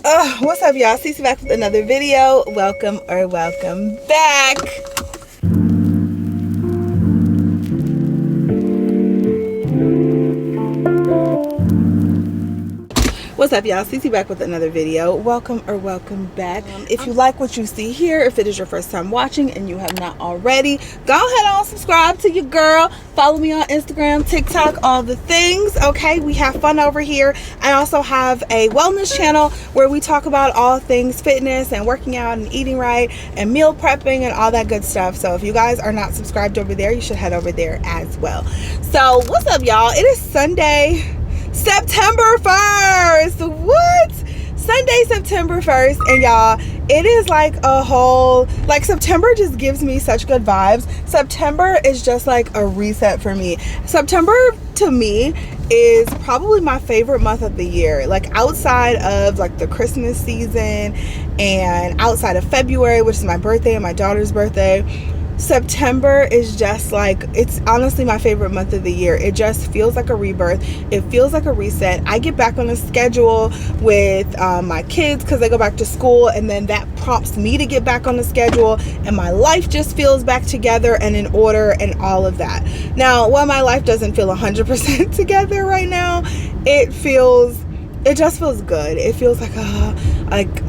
What's up, y'all? Cece back with another video. Welcome back. What's up, y'all? Cece back with another video. Welcome back. If you like what you see here, if it is your first time watching and you have not already, go ahead and subscribe to your girl. Follow me on Instagram, TikTok, all the things. Okay, we have fun over here. I also have a wellness channel where we talk about all things fitness and working out and eating right and meal prepping and all that good stuff. So if you guys are not subscribed over there, you should head over there as well. So what's up, y'all? It is Sunday, September 1st. What? Sunday, September 1st. And y'all, it is like a whole, like, September just gives me such good vibes. September is just like a reset for me. September to me is probably my favorite month of the year. Like, outside of like the Christmas season and outside of February, which is my birthday and my daughter's birthday, September is just like, it's honestly my favorite month of the year. It just feels like a rebirth. It feels like a reset. I get back on a schedule with my kids because they go back to school, and then that prompts me to get back on the schedule, and my life just feels back together and in order and all of that. Now, while my life doesn't feel 100% together right now, it just feels good. It feels like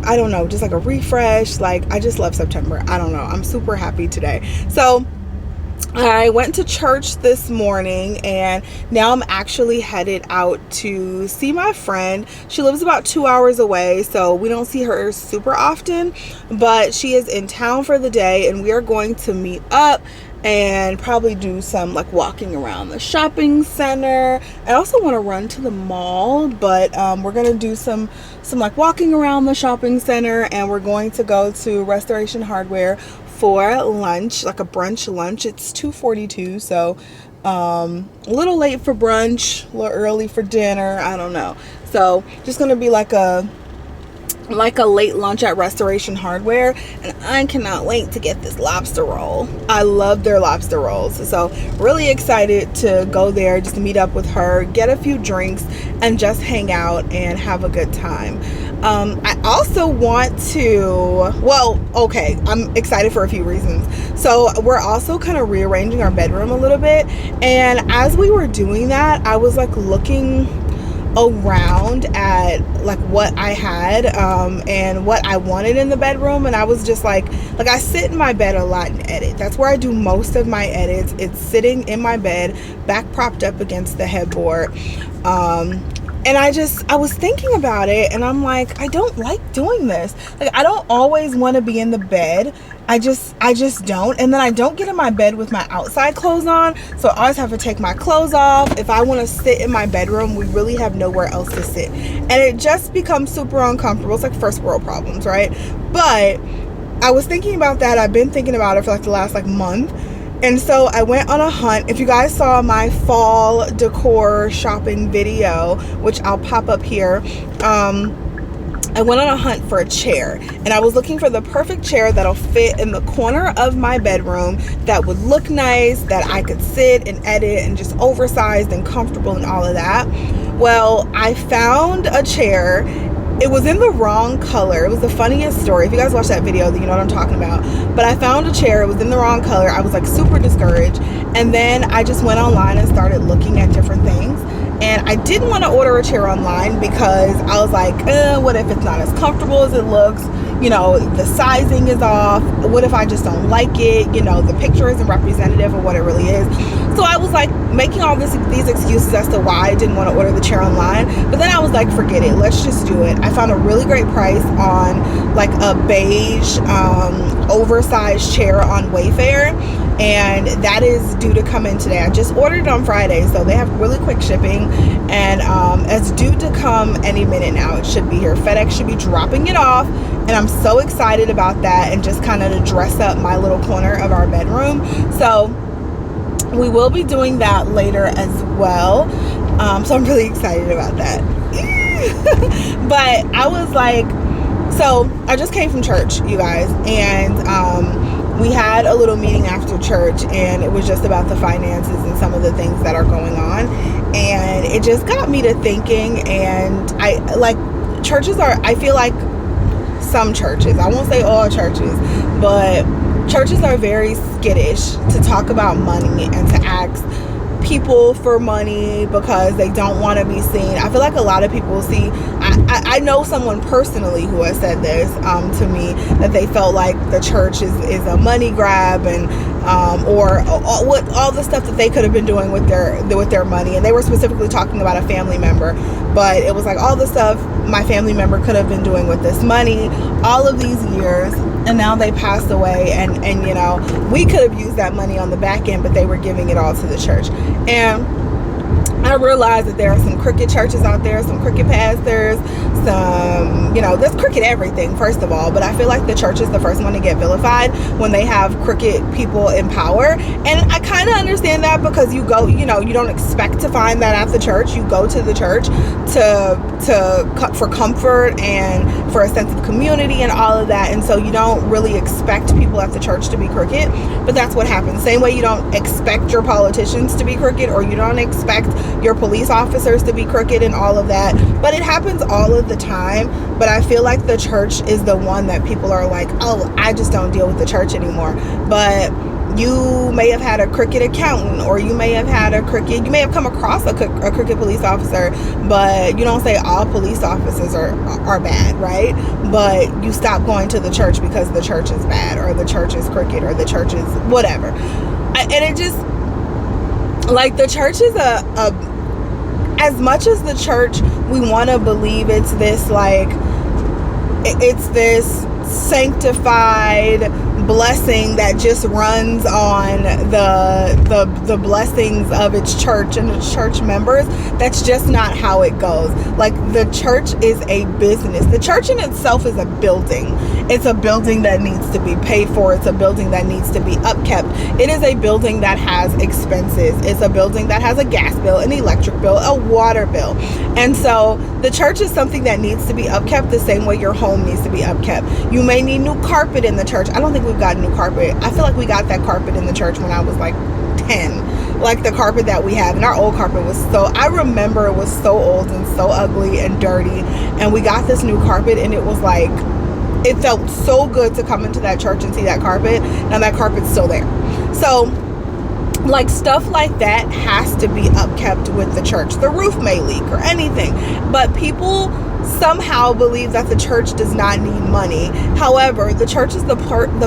I don't know, just like a refresh. Like, I just love September. I don't know. I'm super happy today. So I went to church this morning, and now I'm actually headed out to see my friend. She lives about 2 hours away, so we don't see her super often, but she is in town for the day, and we are going to meet up and probably do some like walking around the shopping center. I also want to run to the mall, but we're gonna do some like walking around the shopping center, and we're going to go to Restoration Hardware for lunch, like a brunch lunch. It's 2:42, so a little late for brunch, a little early for dinner, I don't know. So just gonna be like a late lunch at Restoration Hardware, and I cannot wait to get this lobster roll. I love their lobster rolls, so really excited to go there, just to meet up with her, get a few drinks, and just hang out and have a good time. I also want to, I'm excited for a few reasons. So we're also kind of rearranging our bedroom a little bit, and as we were doing that, I was like looking around at like what I had and what I wanted in the bedroom, and I was just like I sit in my bed a lot and edit. That's where I do most of my edits. It's sitting in my bed, back propped up against the headboard, and I was thinking about it, and I'm like, I don't like doing this. Like, I don't always want to be in the bed. I just don't. And then I don't get in my bed with my outside clothes on, so I always have to take my clothes off. If I want to sit in my bedroom, we really have nowhere else to sit, and it just becomes super uncomfortable. It's like first world problems, right? But I was thinking about that. I've been thinking about it for like the last like month. And so I went on a hunt. If you guys saw my fall decor shopping video, which I'll pop up here, I went on a hunt for a chair, and I was looking for the perfect chair that'll fit in the corner of my bedroom, that would look nice, that I could sit and edit, and just oversized and comfortable and all of that. Well, I found a chair. It was in the wrong color. It was the funniest story. If you guys watch that video, then you know what I'm talking about. But I found a chair. It was in the wrong color. I was like super discouraged. And then I just went online and started looking at different things. And I didn't want to order a chair online because I was like, what if it's not as comfortable as it looks? You know, the sizing is off. What if I just don't like it? You know, the picture isn't representative of what it really is. So I was like making all these excuses as to why I didn't want to order the chair online. But then I was like, forget it. Let's just do it. I found a really great price on like a beige, oversized chair on Wayfair. And that is due to come in today. I just ordered it on Friday, so they have really quick shipping, and it's due to come any minute now. It should be here. FedEx should be dropping it off, and I'm so excited about that, and just kind of to dress up my little corner of our bedroom. So we will be doing that later as well. So I'm really excited about that. But I was like, so I just came from church, you guys, and we had a little meeting after church, and it was just about the finances and some of the things that are going on, and it just got me to thinking. And I like, churches are, I feel like some churches, I won't say all churches, but churches are very skittish to talk about money and to ask people for money because they don't want to be seen. I feel like a lot of people see, I know someone personally who has said this to me, that they felt like the church is a money grab, and or all the stuff that they could have been doing with their money. And they were specifically talking about a family member, but it was like all the stuff my family member could have been doing with this money all of these years, and now they passed away, and you know, we could have used that money on the back end, but they were giving it all to the church. And I realize that there are some crooked churches out there, some crooked pastors, some, you know, there's crooked everything, first of all. But I feel like the church is the first one to get vilified when they have crooked people in power. And I kind of understand that, because you go, you know, you don't expect to find that at the church. You go to the church for comfort and for a sense of community and all of that. And so you don't really expect people at the church to be crooked, but that's what happens. Same way you don't expect your politicians to be crooked, or you don't expect your police officers to be crooked and all of that. But it happens all of the time. But I feel like the church is the one that people are like, oh, I just don't deal with the church anymore. But you may have had a crooked accountant, or you may have come across a crooked police officer, but you don't say all police officers are bad, right? But you stop going to the church because the church is bad, or the church is crooked, or the church is whatever. And it just, like, the church is as much as the church, we want to believe it's this, like, it's this sanctified blessing that just runs on the blessings of its church and its church members. That's just not how it goes. Like, the church is a business. The church in itself is a building. It's a building that needs to be paid for. It's a building that needs to be upkept. It is a building that has expenses. It's a building that has a gas bill, an electric bill, a water bill. And so the church is something that needs to be upkept the same way your home needs to be upkept. You may need new carpet in the church. I don't think we've got new carpet. I feel like we got that carpet in the church when I was like 10. Like, the carpet that we have, and our old carpet was I remember it was so old and so ugly and dirty, and we got this new carpet, and it was like, it felt so good to come into that church and see that carpet. Now that carpet's still there. So, like, stuff like that has to be upkept with the church. The roof may leak or anything, but people somehow believe that the church does not need money. However, the church is the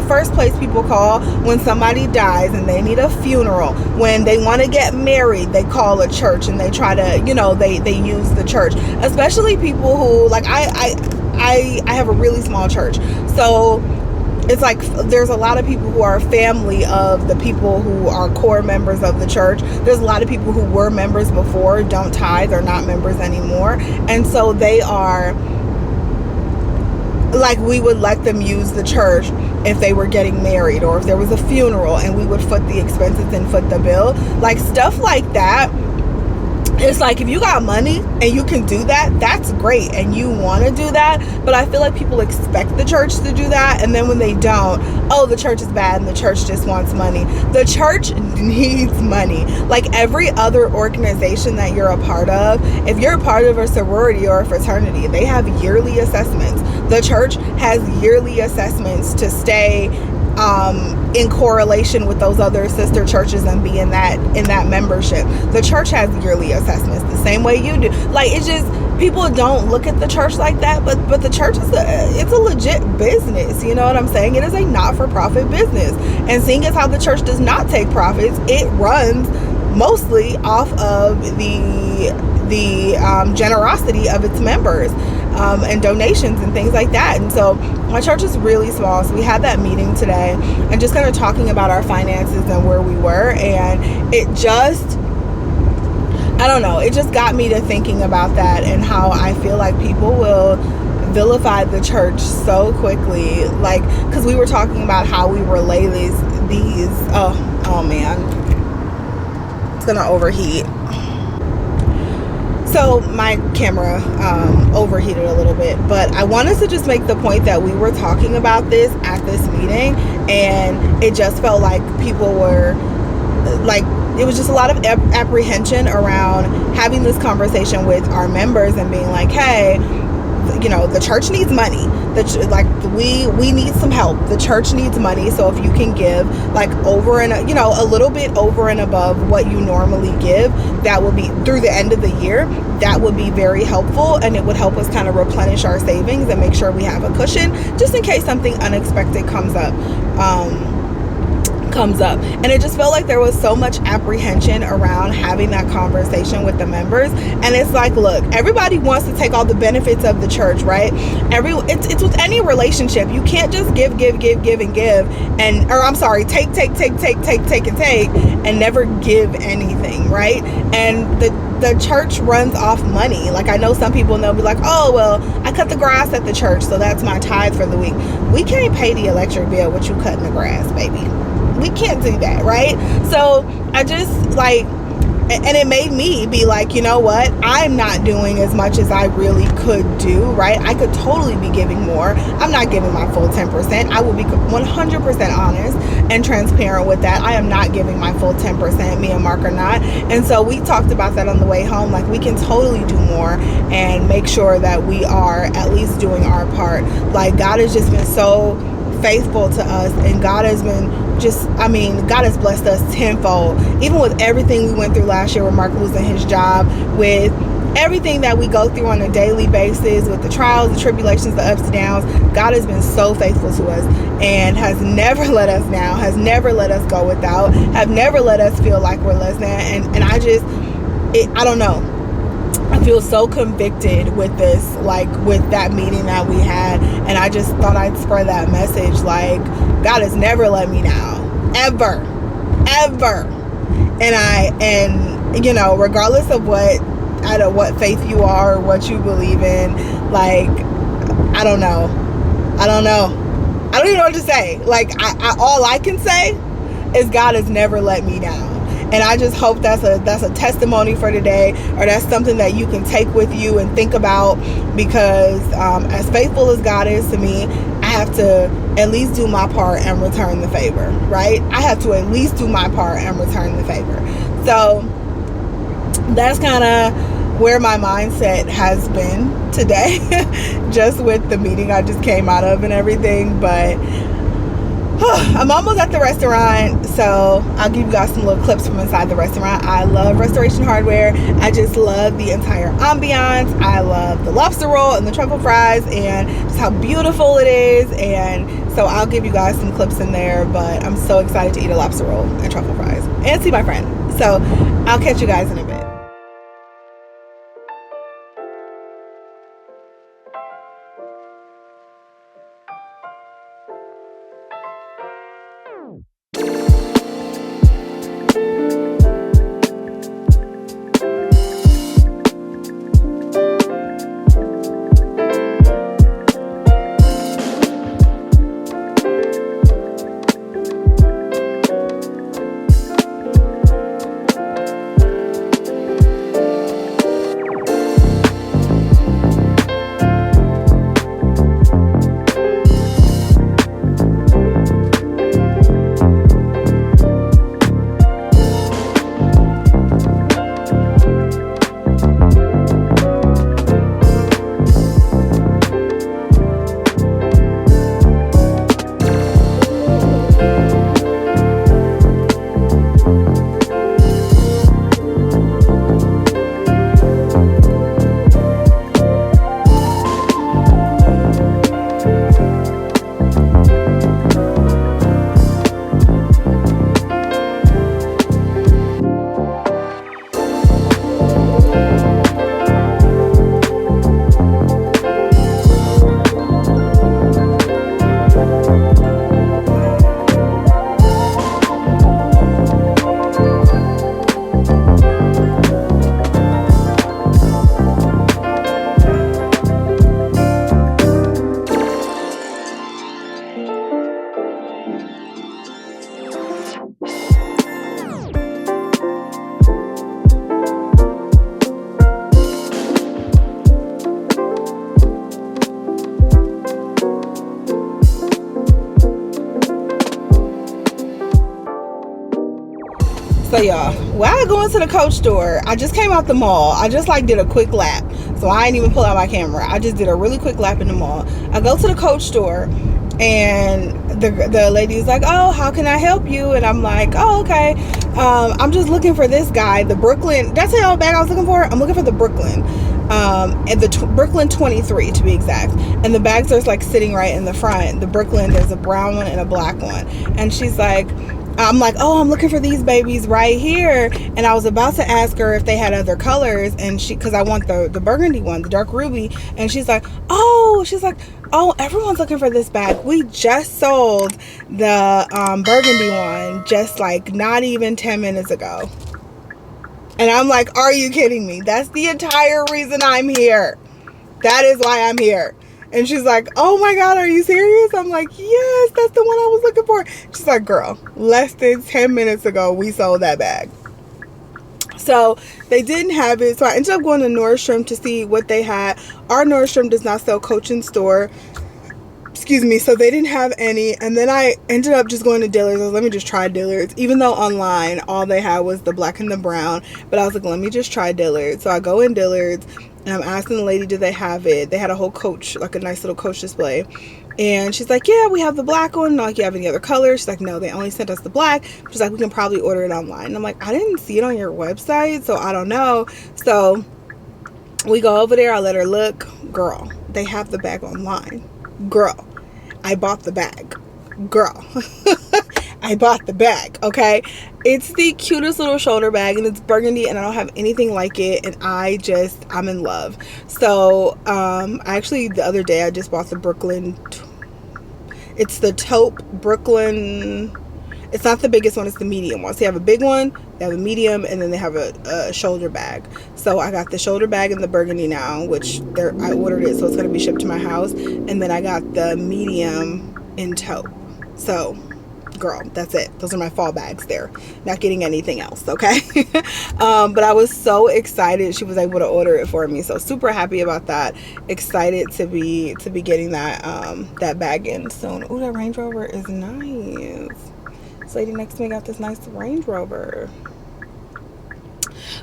first place people call when somebody dies and they need a funeral. When they want to get married, they call a church, and they try to, you know, they use the church. Especially people who, like, I have a really small church, so it's like there's a lot of people who are family of the people who are core members of the church. There's a lot of people who were members before, don't tithe, or not members anymore. And so they are, like, we would let them use the church if they were getting married, or if there was a funeral, and we would foot the expenses and foot the bill. Like, stuff like that. It's like, if you got money and you can do that, that's great, and you want to do that. But I feel like people expect the church to do that, and then when they don't, oh, the church is bad and the church just wants money. The church needs money. Like every other organization that you're a part of, if you're a part of a sorority or a fraternity, they have yearly assessments. The church has yearly assessments to stay in correlation with those other sister churches and be in that membership. The church has yearly assessments the same way you do. Like, it's just, people don't look at the church like that, but the church is it's a legit business. You know what I'm saying? It is a not-for-profit business, and seeing as how the church does not take profits, it runs mostly off of the generosity of its members and donations and things like that. And so my church is really small, so we had that meeting today and just kind of talking about our finances and where we were, and it just, I don't know, it just got me to thinking about that and how I feel like people will vilify the church so quickly. Like, because we were talking about how we relay these oh man, it's gonna overheat. So my camera overheated a little bit, but I wanted to just make the point that we were talking about this at this meeting, and it just felt like people were like, it was just a lot of apprehension around having this conversation with our members and being like, hey, the church needs money. We need some help. The church needs money. So if you can give like over and a little bit over and above what you normally give, that would be through the end of the year, that would be very helpful, and it would help us kind of replenish our savings and make sure we have a cushion just in case something unexpected comes up. And it just felt like there was so much apprehension around having that conversation with the members. And it's like, look, everybody wants to take all the benefits of the church, right? It's with any relationship. You can't just give and give, take and never give anything, right? And the church runs off money. Like, I know some people, and they'll be like, oh, well, I cut the grass at the church, so that's my tithe for the week. We can't pay the electric bill with you cutting the grass, baby. We can't do that, right? So I just and it made me be like, you know what? I'm not doing as much as I really could do, right? I could totally be giving more. I'm not giving my full 10%. I will be 100% honest and transparent with that. I am not giving my full 10%. Me and Mark are not. And so we talked about that on the way home. Like, we can totally do more and make sure that we are at least doing our part. Like, God has just been so faithful to us, and God has been God has blessed us tenfold, even with everything we went through last year with Mark losing his job, with everything that we go through on a daily basis, with the trials, the tribulations, the ups and downs. God has been so faithful to us and has never let us down, has never let us go without, have never let us feel like we're less than. And I don't know. I feel so convicted with this, like with that meeting that we had, and I just thought I'd spread that message. Like, God has never let me down, ever. And regardless of what faith you are or what you believe in, like, I don't know. I don't even know what to say. Like, all I can say is God has never let me down. And I just hope that's a testimony for today, or that's something that you can take with you and think about, because as faithful as God is to me, I have to at least do my part and return the favor, right? I have to at least do my part and return the favor. So that's kind of where my mindset has been today, just with the meeting I just came out of and everything. But I'm almost at the restaurant, so I'll give you guys some little clips from inside the restaurant. I love Restoration Hardware. I just love the entire ambiance. I love the lobster roll and the truffle fries and just how beautiful it is. And so I'll give you guys some clips in there, but I'm so excited to eat a lobster roll and truffle fries and see my friend. So I'll catch you guys in a bit. So y'all, while I go into the Coach store, I just came out the mall. I just did a quick lap. So So I ain't even pull out my camera. I just did a really quick lap in the mall. I go to the Coach store, and the lady is like, oh, how can I help you? And I'm like, oh, okay. I'm just looking for this guy, the Brooklyn. That's the whole bag I was looking for. I'm looking for the Brooklyn. And the Brooklyn 23 to be exact. And the bags are like sitting right in the front. The Brooklyn, there's a brown one and a black one. And she's like, I'm like, oh, I'm looking for these babies right here. And I was about to ask her if they had other colors, and because I want the burgundy one, the dark ruby. And she's like, oh, everyone's looking for this bag. We just sold the burgundy one just like not even 10 minutes ago. And I'm like, are you kidding me? That's the entire reason I'm here. That is why I'm here. And she's like, oh my God, are you serious? I'm like, yes, that's the one I was looking for. She's like, girl, less than 10 minutes ago, we sold that bag. So they didn't have it. So I ended up going to Nordstrom to see what they had. Our Nordstrom does not sell Coach in store. Excuse me. So they didn't have any. And then I ended up just going to Dillard's. I was like, let me just try Dillard's. Even though online, all they had was the black and the brown. But I was like, let me just try Dillard's. So I go in Dillard's. And I'm asking the lady, do they have it? They had a whole Coach, like a nice little Coach display. And she's like, yeah, we have the black one. Not like you have any other colors. She's like, no, they only sent us the black. She's like, we can probably order it online. And I'm like, I didn't see it on your website, so I don't know. So we go over there. I let her look. Girl, they have the bag online. Girl, I bought the bag. Girl, I bought the bag, okay? It's the cutest little shoulder bag, and it's burgundy, and I don't have anything like it, and I'm in love. So actually the other day I just bought the Brooklyn. It's the taupe Brooklyn. It's not the biggest one, it's the medium one. So they have a big one, they have a medium, and then they have a shoulder bag. So I got the shoulder bag and the burgundy now, which I ordered it, so it's going to be shipped to my house. And then I got the medium in taupe. So girl, that's it. Those are my fall bags there. Not getting anything else, okay? But I was so excited she was able to order it for me. So super happy about that. Excited to be getting that that bag in soon. Ooh, that Range Rover is nice. This lady next to me got this nice Range Rover.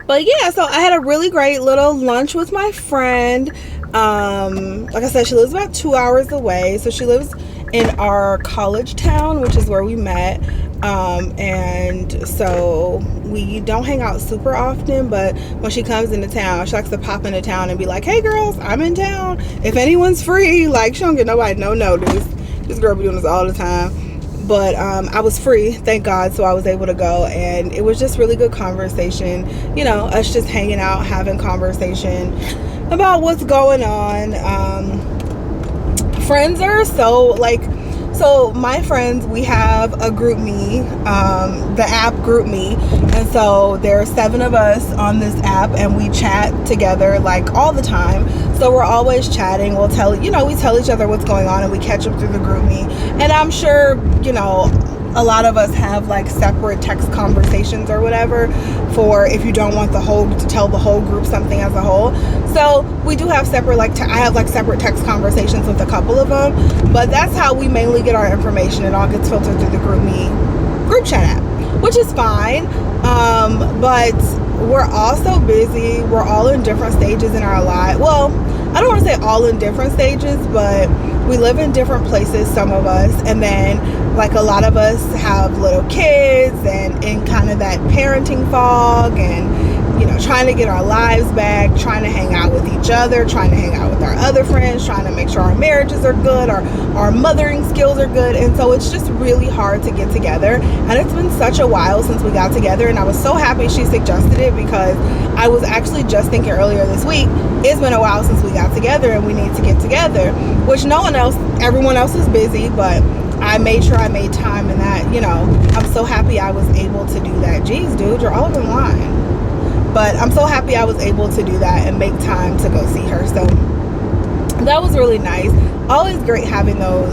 But yeah, so I had a really great little lunch with my friend. Like I said, she lives about 2 hours away. So she lives in our college town, which is where we met. And so we don't hang out super often, but when she comes into town, she likes to pop into town and be like, hey girls, I'm in town. If anyone's free, like, she don't get nobody no notice. This girl be doing this all the time. But I was free, thank God, so I was able to go, and it was just really good conversation. You know, us just hanging out, having conversation about what's going on. Friends are so my friends, we have a group me, the app Group Me, and so there are 7 of us on this app, and we chat together like all the time. So we're always chatting. We tell each other what's going on, and we catch up through the Group Me. And I'm sure, you know, a lot of us have like separate text conversations or whatever for if you don't want to tell the whole group something as a whole. So we do have separate, I have like separate text conversations with a couple of them, but that's how we mainly get our information. It all gets filtered through the Group Me group chat app, which is fine. But we're also busy. We're all in different stages in our life. Well, I don't want to say all in different stages, but we live in different places, some of us, and then like a lot of us have little kids and in kind of that parenting fog, and you know, trying to get our lives back, trying to hang out with each other, trying to hang out with our other friends, trying to make sure our marriages are good, our mothering skills are good. And so it's just really hard to get together, and it's been such a while since we got together, and I was so happy she suggested it, because I was actually just thinking earlier this week, it's been a while since we got together and we need to get together, which everyone else is busy, but I made sure I made time, and that, you know, I'm so happy I was able to do that. Jeez, dude, you're all up in line. But I'm so happy I was able to do that and make time to go see her. So that was really nice. Always great having those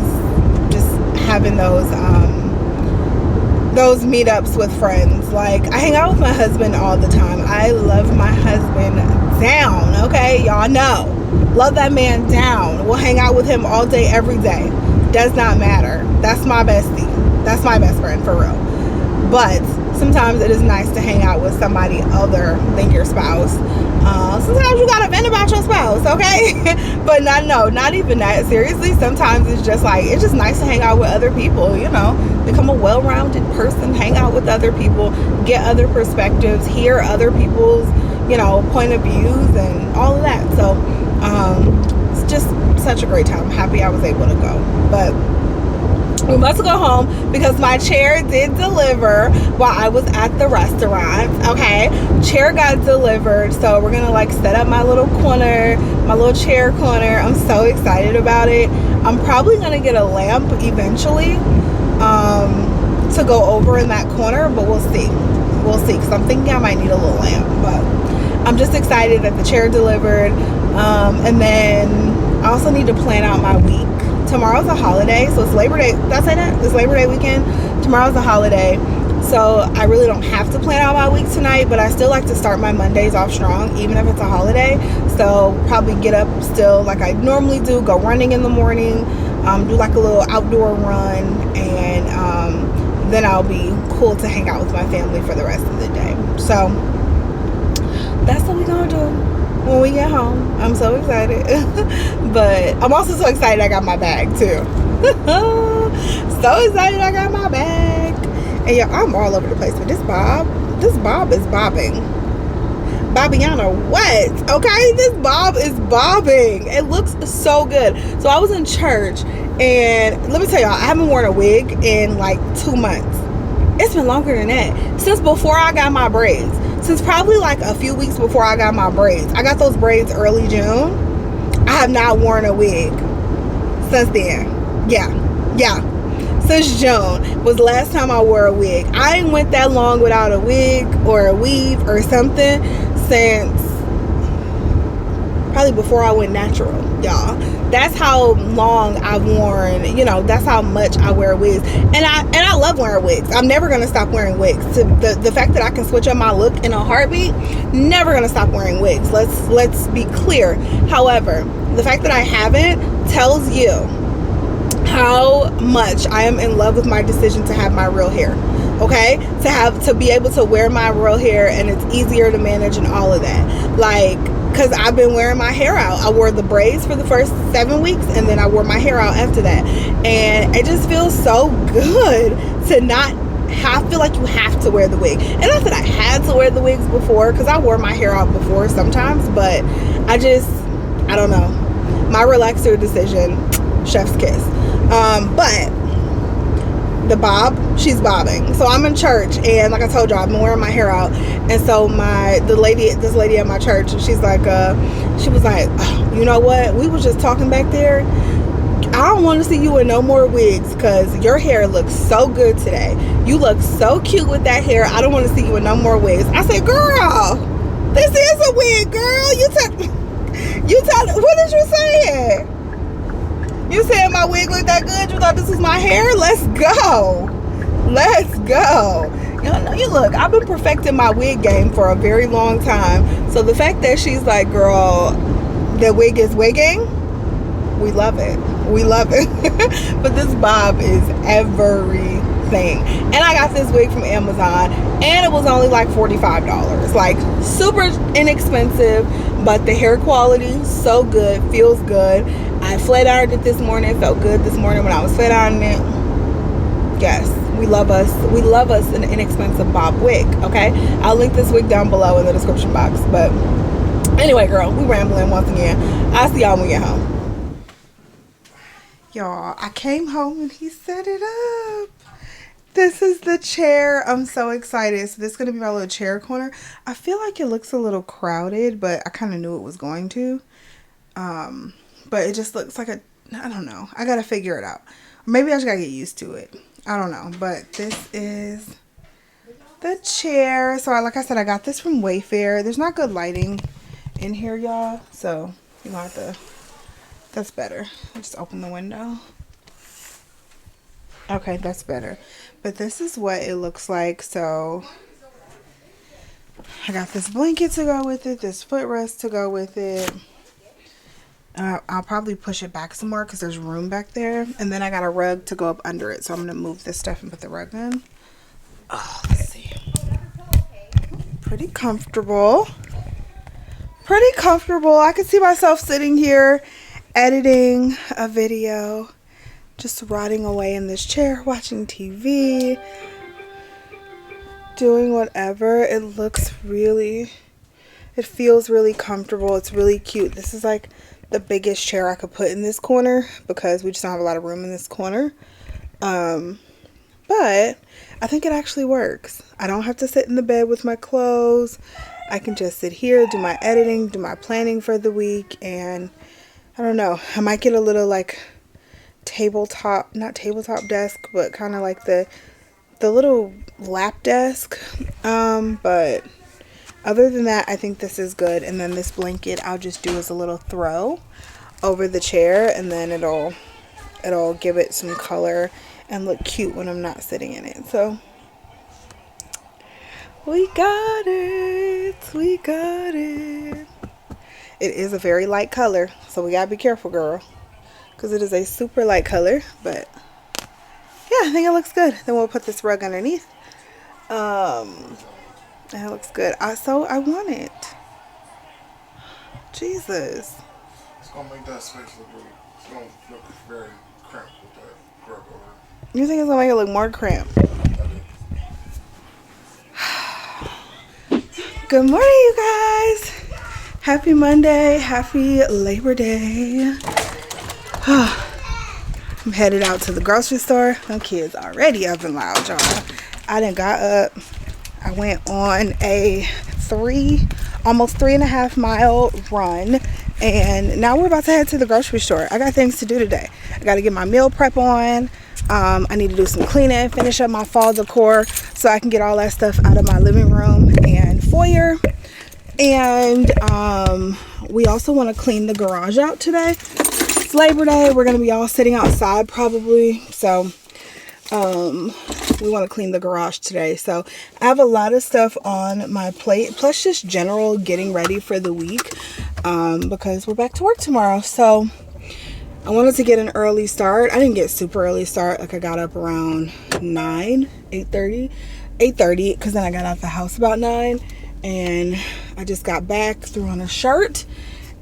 meetups with friends. Like, I hang out with my husband all the time. I love my husband down, okay? Y'all know. Love that man down. We'll hang out with him all day, every day. Does not matter. That's my bestie. That's my best friend, for real. But sometimes it is nice to hang out with somebody other than your spouse. Sometimes you gotta vent about your spouse, okay? But not even that. Seriously, sometimes it's just like, it's just nice to hang out with other people, you know, become a well-rounded person, hang out with other people, get other perspectives, hear other people's, you know, point of views and all of that. So it's just such a great time. I'm happy I was able to go. But we must go home because my chair did deliver while I was at the restaurant. Okay, chair got delivered, so we're gonna like set up my little corner, my little chair corner. I'm so excited about it. I'm probably gonna get a lamp eventually to go over in that corner, but we'll see because I'm thinking I might need a little lamp. But I'm just excited that the chair delivered, and then I also need to plan out my week. Tomorrow's a holiday, so it's Labor Day. Did I say that? It's Labor Day weekend. Tomorrow's a holiday, so I really don't have to plan out my week tonight, but I still like to start my Mondays off strong, even if it's a holiday. So probably get up still like I normally do, go running in the morning, do like a little outdoor run, and then I'll be cool to hang out with my family for the rest of the day. So that's what we're gonna do when we get home. I'm so excited. But I'm also so excited I got my bag too. So excited I got my bag. And yeah, I'm all over the place. But this bob is bobbing. Bobbiana, what? Okay, this bob is bobbing. It looks so good. So I was in church, and let me tell y'all, I haven't worn a wig in like 2 months. It's been longer than that. Since before I got my braids. Since probably like a few weeks before I got my braids. I got those braids early June. I have not worn a wig since then. Yeah. Since June was the last time I wore a wig. I ain't went that long without a wig or a weave or something since probably before I went natural, y'all. That's how long I've worn, you know, that's how much I wear wigs. And I love wearing wigs. I'm never going to stop wearing wigs. The fact that I can switch up my look in a heartbeat, never going to stop wearing wigs. Let's be clear. However, the fact that I haven't tells you how much I am in love with my decision to have my real hair. Okay? To be able to wear my real hair, and it's easier to manage and all of that. Like, because I've been wearing my hair out. I wore the braids for the first 7 weeks, and then I wore my hair out after that. And it just feels so good to not feel like you have to wear the wig. And not that I had to wear the wigs before, because I wore my hair out before sometimes, but I don't know. My relaxer decision, chef's kiss. But the bob, she's bobbing. So I'm in church, and like I told y'all, I've been wearing my hair out. And so this lady at my church, she's like, she was like, oh, you know what? We was just talking back there. I don't want to see you in no more wigs because your hair looks so good today. You look so cute with that hair. I don't want to see you in no more wigs. I said, girl, this is a wig, girl. You tell, what did you say? You said my wig looked that good? You thought this was my hair? Let's go. You look, I've been perfecting my wig game for a very long time. So the fact that she's like, girl, the wig is wigging, we love it. But this bob is everything. And I got this wig from Amazon, and it was only like $45. Like, super inexpensive, but the hair quality, so good, feels good. I flat ironed it this morning. It felt good this morning when I was flat ironing it. Yes, we love us an inexpensive bob wig, okay? I'll link this wig down below in the description box. But anyway, girl, we rambling once again. I'll see y'all when we get home. Y'all, I came home and he set it up. This is the chair. I'm so excited. So this is going to be my little chair corner. I feel like it looks a little crowded, but I kind of knew it was going to. But it just looks like I don't know. I got to figure it out. Maybe I just got to get used to it. I don't know. But this is the chair. So like I said, I got this from Wayfair. There's not good lighting in here, y'all. So you don't have to. That's better. Just open the window. Okay, that's better. But this is what it looks like. So I got this blanket to go with it. This footrest to go with it. I'll probably push it back some more because there's room back there. And then I got a rug to go up under it. So I'm going to move this stuff and put the rug in. Oh, let's see. Pretty comfortable. pretty comfortable. I can see myself sitting here editing a video, just rotting away in this chair, watching TV, doing whatever. It feels really comfortable. It's really cute. This is like the biggest chair I could put in this corner because we just don't have a lot of room in this corner. But I think it actually works. I don't have to sit in the bed with my clothes. I can just sit here, do my editing, do my planning for the week, and I don't know. I might get a little like tabletop, not tabletop desk, but kind of like the little lap desk. But other than that, I think this is good. And then this blanket I'll just do as a little throw over the chair, and then it'll give it some color and look cute when I'm not sitting in it. So we got it. We got it. It is a very light color, so we gotta be careful, girl, because it is a super light color. But yeah, I think it looks good. Then we'll put this rug underneath. And it looks good. So I want it. Jesus. It's gonna make that space look really. It's gonna look very cramped with that rug over. You think it's gonna make it look more cramped? Good morning, you guys. Happy Monday. Happy Labor Day. I'm headed out to the grocery store. Them kids already up and loud, y'all. I done got up. I went on a almost 3.5 mile run, and now we're about to head to the grocery store. I got things to do today. I got to get my meal prep on. I need to do some cleaning, finish up my fall decor so I can get all that stuff out of my living room and foyer. And we also want to clean the garage out today. It's Labor Day. We're going to be all sitting outside probably. So we want to clean the garage today. So I have a lot of stuff on my plate, plus just general getting ready for the week, because we're back to work tomorrow. So I wanted to get an early start. I didn't get super early start. Like I got up around 8:30, because then I got out the house about 9, and I just got back, threw on a shirt,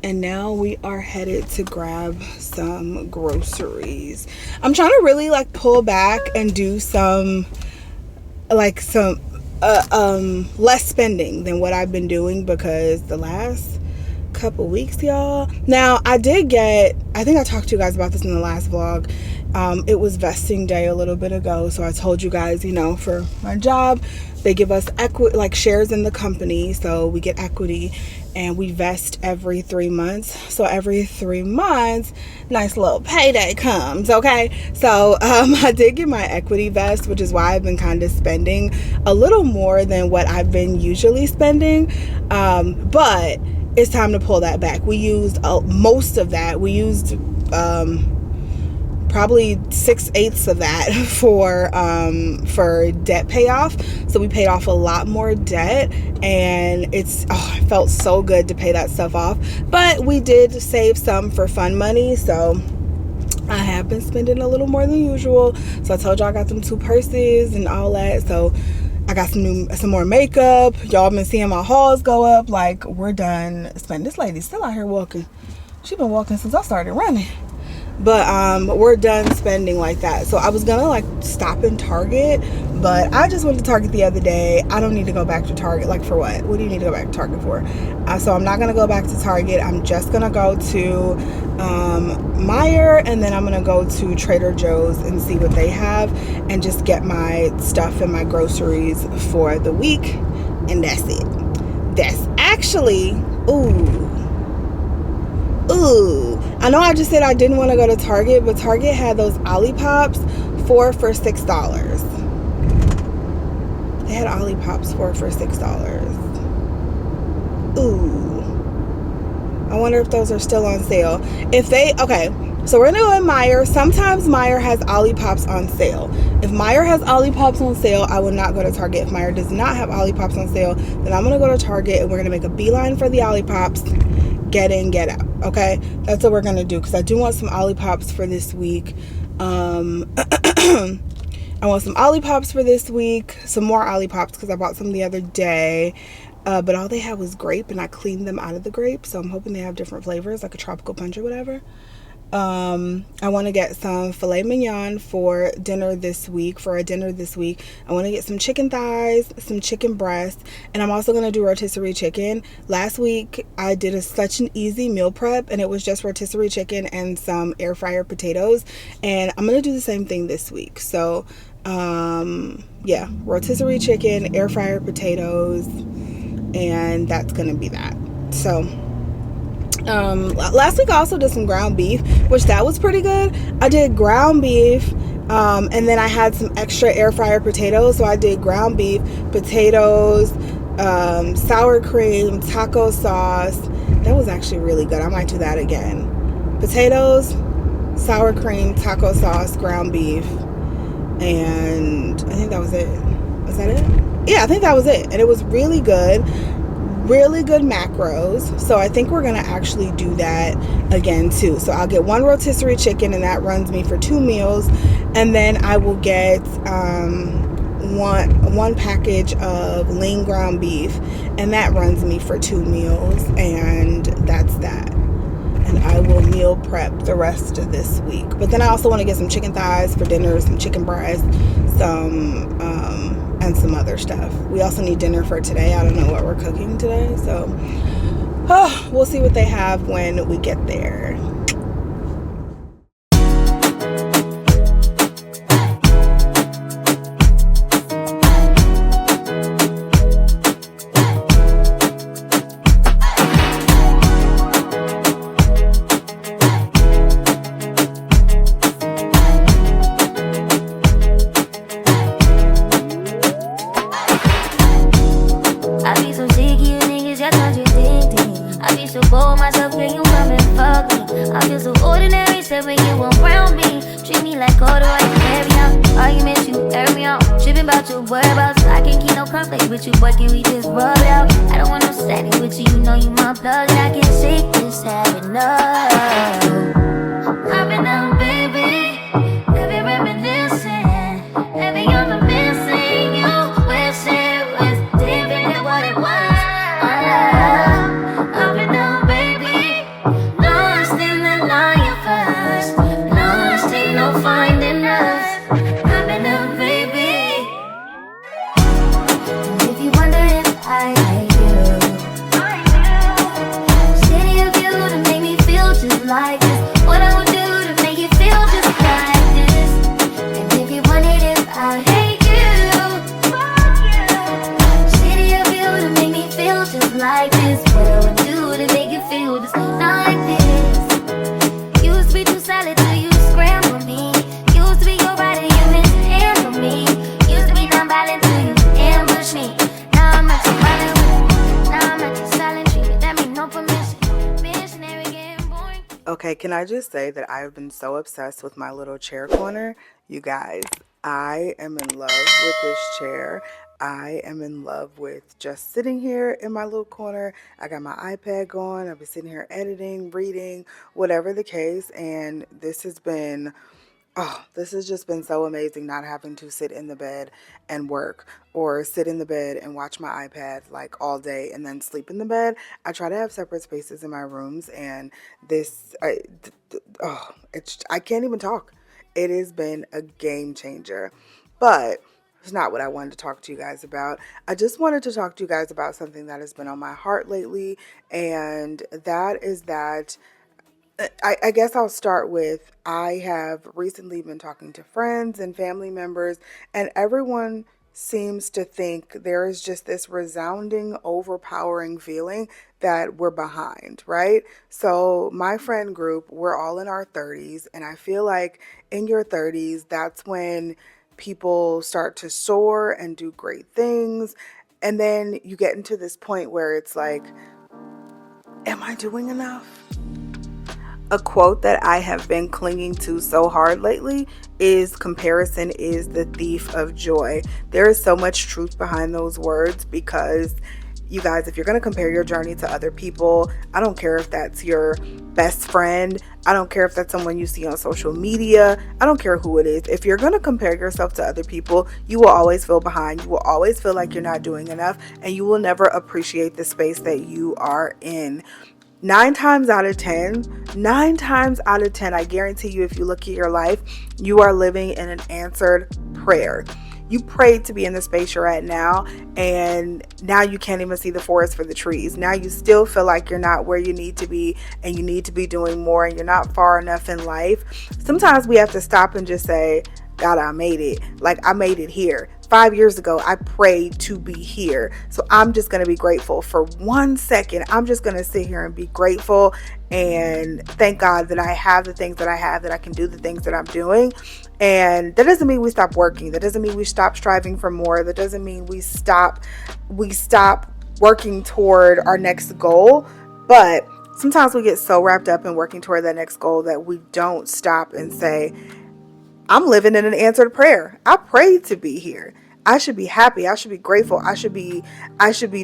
and now we are headed to grab some groceries. I'm trying to really like pull back and do some less spending than what I've been doing, because the last couple weeks, y'all. Now I think I talked to you guys about this in the last vlog. It was vesting day a little bit ago, so I told you guys, you know, for my job they give us equity, like shares in the company, so we get equity, and we vest every 3 months. So every 3 months, nice little payday comes. Okay, so I did get my equity vest, which is why I've been kind of spending a little more than what I've been usually spending, but it's time to pull that back. We used most of that. We used probably 6/8 of that for debt payoff. So we paid off a lot more debt, and it felt so good to pay that stuff off. But we did save some for fun money, so I have been spending a little more than usual. So I told y'all I got them 2 purses and all that. So I got some more makeup. Y'all been seeing my hauls go up. Like, we're done spending. This lady's still out here walking. She's been walking since I started running. But we're done spending like that. So I was gonna like stop in Target, but I just went to Target the other day. I don't need to go back to Target. Like, for what? What do you need to go back to Target for? So I'm not gonna go back to Target. I'm just gonna go to Meijer, and then I'm gonna go to Trader Joe's and see what they have, and just get my stuff and my groceries for the week, and that's it. That's actually ooh, I know I just said I didn't want to go to Target, but Target had those Olippops 4 for $6. They had Olippops 4 for $6. Ooh, I wonder if those are still on sale. Okay, so we're gonna go in Meijer. Sometimes Meijer has Olippops on sale. If Meijer has Olippops on sale, I will not go to Target. If Meijer does not have Olippops on sale, then I'm gonna go to Target, and we're gonna make a beeline for the Olippops. Get in, get out. Okay, that's what we're gonna do, because I do want some Olippops for this week. I want some Olippops for this week, some more Olippops, because I bought some the other day. but all they had was grape, and I cleaned them out of the grape, so I'm hoping they have different flavors, like a tropical punch or whatever. I want to get some filet mignon for dinner this week. I want to get some chicken thighs, some chicken breasts, and I'm also going to do rotisserie chicken. Last week I did such an easy meal prep, and it was just rotisserie chicken and some air fryer potatoes, and I'm going to do the same thing this week. So yeah, rotisserie chicken, air fryer potatoes, and that's going to be that. So last week I also did some ground beef, which that was pretty good. I did ground beef, and then I had some extra air fryer potatoes. So I did ground beef, potatoes, sour cream, taco sauce. That was actually really good. I might do that again. Potatoes, sour cream, taco sauce, ground beef, and I think that was it. Was that it? Yeah, I think that was it. And it was really good. Really good macros. So I think we're gonna actually do that again too. So I'll get one rotisserie chicken, and that runs me for 2 meals, and then I will get one package of lean ground beef, and that runs me for 2 meals, and that's that. And I will meal prep the rest of this week. But then I also want to get some chicken thighs for dinner, some chicken breast, and some other stuff. We also need dinner for today. I don't know what we're cooking today, so we'll see what they have when we get there. Okay, can I just say that I have been so obsessed with my little chair corner? You guys, I am in love with this chair. I am in love with just sitting here in my little corner. I got my iPad going. I've been sitting here editing, reading, whatever the case. And this has just been so amazing, not having to sit in the bed and work, or sit in the bed and watch my iPad like all day and then sleep in the bed. I try to have separate spaces in my rooms, and I can't even talk. It has been a game changer, but it's not what I wanted to talk to you guys about. I just wanted to talk to you guys about something that has been on my heart lately, and that is that I guess I'll start with, I have recently been talking to friends and family members, and everyone seems to think there is just this resounding, overpowering feeling that we're behind, right? So my friend group, we're all in our 30s, and I feel like in your 30s, that's when people start to soar and do great things. And then you get into this point where it's like, am I doing enough? A quote that I have been clinging to so hard lately is, comparison is the thief of joy. There is so much truth behind those words, because You guys, if you're going to compare your journey to other people, I don't care if that's your best friend, I don't care if that's someone you see on social media, I don't care who it is. If you're going to compare yourself to other people, you will always feel behind. You will always feel like you're not doing enough, and you will never appreciate the space that you are in. 9 times out of 10, I guarantee you, if you look at your life, you are living in an answered prayer. You prayed to be in the space you're at now, and now you can't even see the forest for the trees. Now you still feel like you're not where you need to be, and you need to be doing more, and you're not far enough in life. Sometimes we have to stop and just say, God, I made it. Like, I made it here. 5 years ago, I prayed to be here. So I'm just going to be grateful for 1 second. I'm just going to sit here and be grateful and thank God that I have the things that I have, that I can do the things that I'm doing. And that doesn't mean we stop working. That doesn't mean we stop striving for more. That doesn't mean we stop working toward our next goal. But sometimes we get so wrapped up in working toward that next goal that we don't stop and say, I'm living in an answered prayer. I prayed to be here. I should be happy. I should be grateful. I should be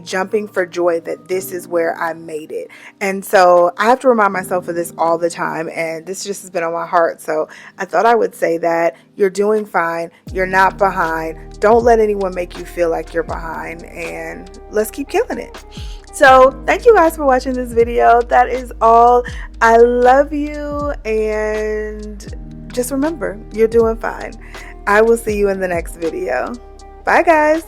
jumping for joy that this is where I made it. And so I have to remind myself of this all the time. And this just has been on my heart. So I thought I would say that you're doing fine. You're not behind. Don't let anyone make you feel like you're behind. And let's keep killing it. So thank you guys for watching this video. That is all. I love you. And just remember, you're doing fine. I will see you in the next video. Bye, guys.